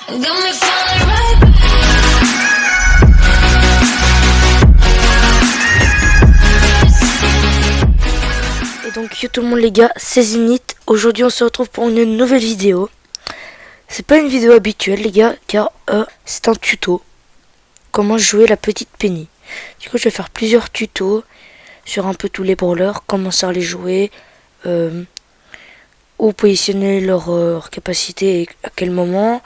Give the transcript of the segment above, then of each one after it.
Et donc yo tout le monde les gars, c'est Zénith. Aujourd'hui on se retrouve pour une nouvelle vidéo. C'est pas une vidéo habituelle les gars, car c'est un tuto. Comment jouer la petite Penny. Du coup je vais faire plusieurs tutos sur un peu tous les brawlers, comment ça les jouer, où positionner leur capacité et à quel moment.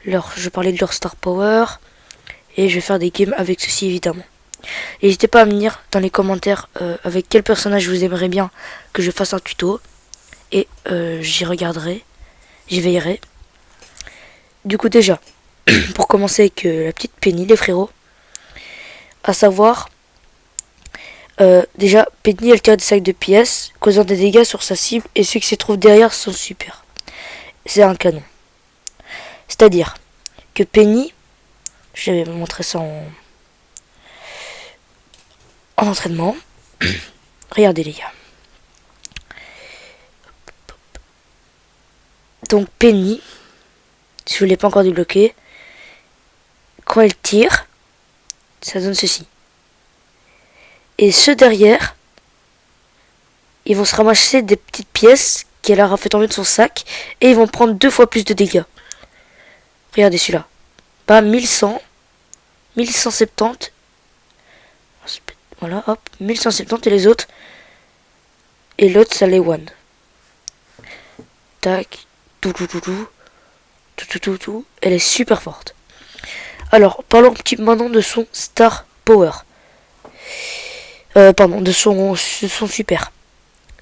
Je parlais de leur star power. Et je vais faire des games avec ceci évidemment. N'hésitez pas à me dire dans les commentaires avec quel personnage vous aimeriez bien que je fasse un tuto. Et j'y regarderai, j'y veillerai. Du coup déjà, pour commencer avec la petite Penny les frérots. À savoir, déjà Penny elle tire des sacs de pièces, causant des dégâts sur sa cible et ceux qui se trouvent derrière sont super. C'est un canon. C'est-à-dire que Penny, je vais vous montrer ça en entraînement. Regardez les gars. Donc Penny, si vous ne l'avez pas encore débloqué, quand elle tire, ça donne ceci. Et ceux derrière, ils vont se ramasser des petites pièces qu'elle aura fait tomber de son sac et ils vont prendre 2 fois plus de dégâts. Regardez celui-là. Pas 1100, 1170. Voilà, hop, 1170 et les autres. Et l'autre, ça les one. Tac, tout. Elle est super forte. Alors, parlons un petit maintenant de son star power. De son super.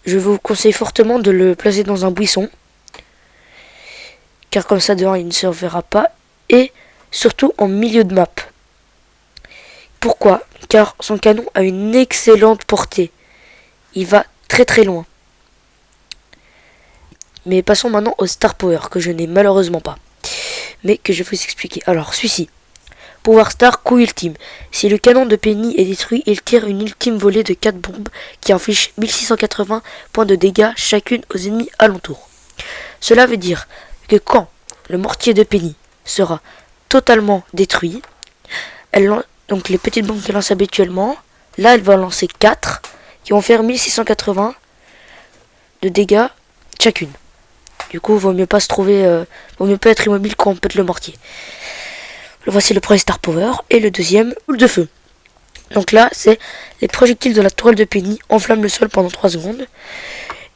Je vous conseille fortement de le placer dans un buisson. Car comme ça, dehors, il ne se verra pas. Et surtout en milieu de map. Pourquoi? Car son canon a une excellente portée. Il va très très loin. Mais passons maintenant au Star Power, que je n'ai malheureusement pas. Mais que je vais vous expliquer. Alors, celui-ci. Pouvoir Star, coup ultime. Si le canon de Penny est détruit, il tire une ultime volée de 4 bombes qui inflige 1680 points de dégâts chacune aux ennemis alentours. Cela veut dire que quand le mortier de Penny sera totalement détruit, donc les petites bombes qu'elle lance habituellement, là elle va en lancer 4 qui vont faire 1680 de dégâts chacune. Du coup, vaut mieux pas vaut mieux pas être immobile quand on pète le mortier. Voici le premier Star Power et le deuxième, boule de feu. Donc là, c'est les projectiles de la tourelle de Penny enflamment le sol pendant 3 secondes.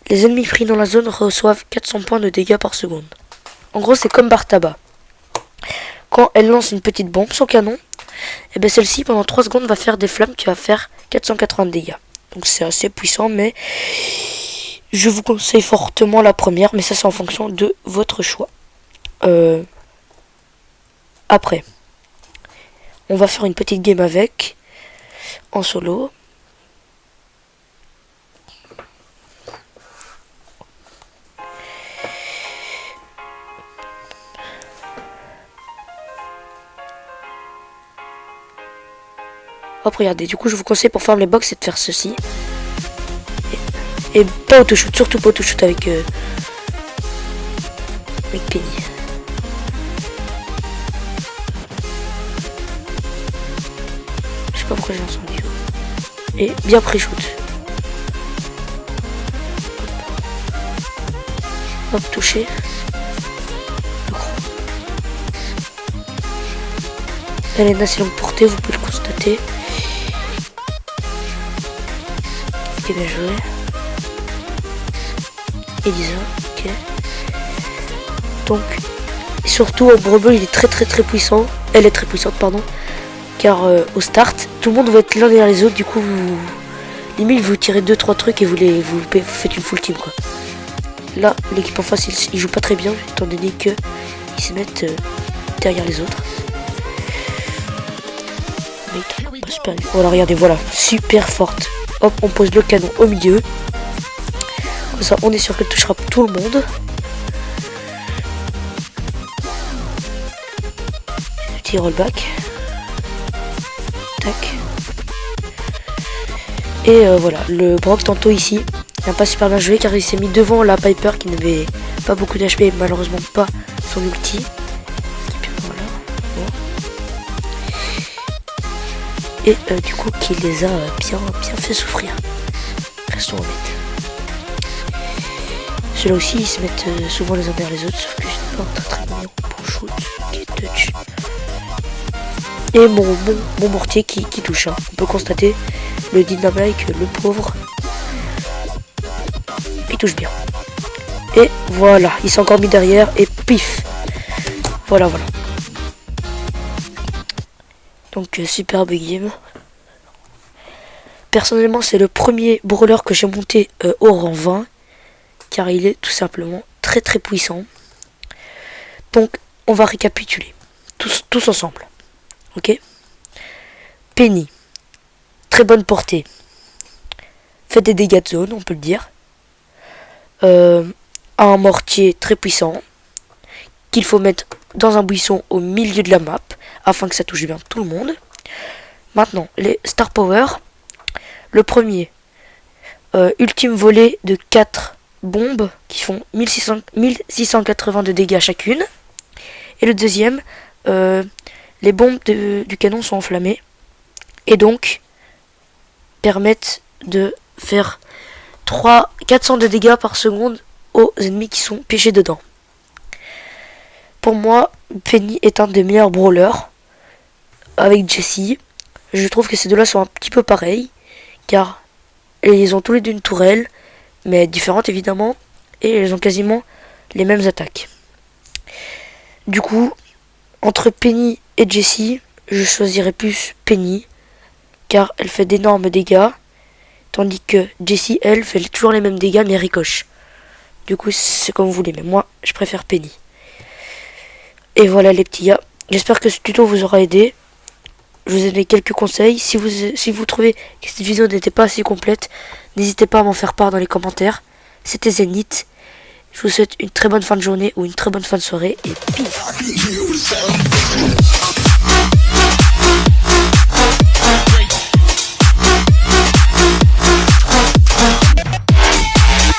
Les ennemis pris dans la zone reçoivent 400 points de dégâts par seconde. En gros, c'est comme barre tabac. Quand elle lance une petite bombe, son canon, et bien celle-ci pendant 3 secondes va faire des flammes qui va faire 480 dégâts. Donc c'est assez puissant, mais je vous conseille fortement la première, mais ça c'est en fonction de votre choix. Après, on va faire une petite game avec, en solo. Hop, regardez, du coup je vous conseille pour farm les box c'est de faire ceci. Et pas auto-shoot, surtout pas auto-shoot avec Penny. Je sais pas pourquoi j'ai lancé un duo. Et bien pré-shoot. Hop, touché. Elle est une assez longue portée, vous pouvez le constater. Ok, bien joué. Elisa, ok. Donc, et surtout au Brawl Ball, il est très puissant. Elle est très puissante, pardon. Car au start, tout le monde va être l'un derrière les autres. Du coup, limite, vous tirez 2-3 trucs et vous faites une full team, quoi. Là, l'équipe en face, ils jouent pas très bien, étant donné que ils se mettent derrière les autres. Voilà, regardez, voilà, super forte. Hop, on pose le canon au milieu. Comme ça, on est sûr qu'elle touchera tout le monde. Petit rollback. Tac. Et voilà, le Brock tantôt ici, il n'a pas super bien joué car il s'est mis devant la Piper qui n'avait pas beaucoup d'HP et malheureusement pas son ulti. et du coup qui les a bien fait souffrir. Restons honnêtes. Ceux-là aussi ils se mettent souvent les uns derrière les autres, sauf que je n'ai pas un très mignon pour shoot qui touch. Et mon mortier qui touche. Hein. On peut constater le dynamite, le pauvre, il touche bien. Et voilà, il s'est encore mis derrière et pif. Voilà. Donc superbe game. Personnellement c'est le premier brawler que j'ai monté au rang 20. Car il est tout simplement très puissant. Donc on va récapituler. Tous ensemble. Ok. Penny. Très bonne portée. Fait des dégâts de zone, on peut le dire. Un mortier très puissant. Qu'il faut mettre dans un buisson au milieu de la map. Afin que ça touche bien tout le monde. Maintenant, les Star Power. Le premier. Ultime volée de 4 bombes qui font 1680 de dégâts chacune. Et le deuxième, les bombes du canon sont enflammées et donc permettent de faire 400 de dégâts par seconde aux ennemis qui sont piégés dedans. Pour moi, Penny est un des meilleurs brawlers avec Jessie. Je trouve que ces deux-là sont un petit peu pareils car ils ont tous les deux une tourelle, mais différentes évidemment, et ils ont quasiment les mêmes attaques. Du coup, entre Penny et Jessie, je choisirais plus Penny, car elle fait d'énormes dégâts, tandis que Jessie, elle, fait toujours les mêmes dégâts, mais ricoche. Du coup, c'est comme vous voulez, mais moi, je préfère Penny. Et voilà les petits gars, j'espère que ce tuto vous aura aidé. Je vous ai donné quelques conseils. Si vous trouvez que cette vidéo n'était pas assez complète, n'hésitez pas à m'en faire part dans les commentaires. C'était Zénith. Je vous souhaite une très bonne fin de journée ou une très bonne fin de soirée. Et peace.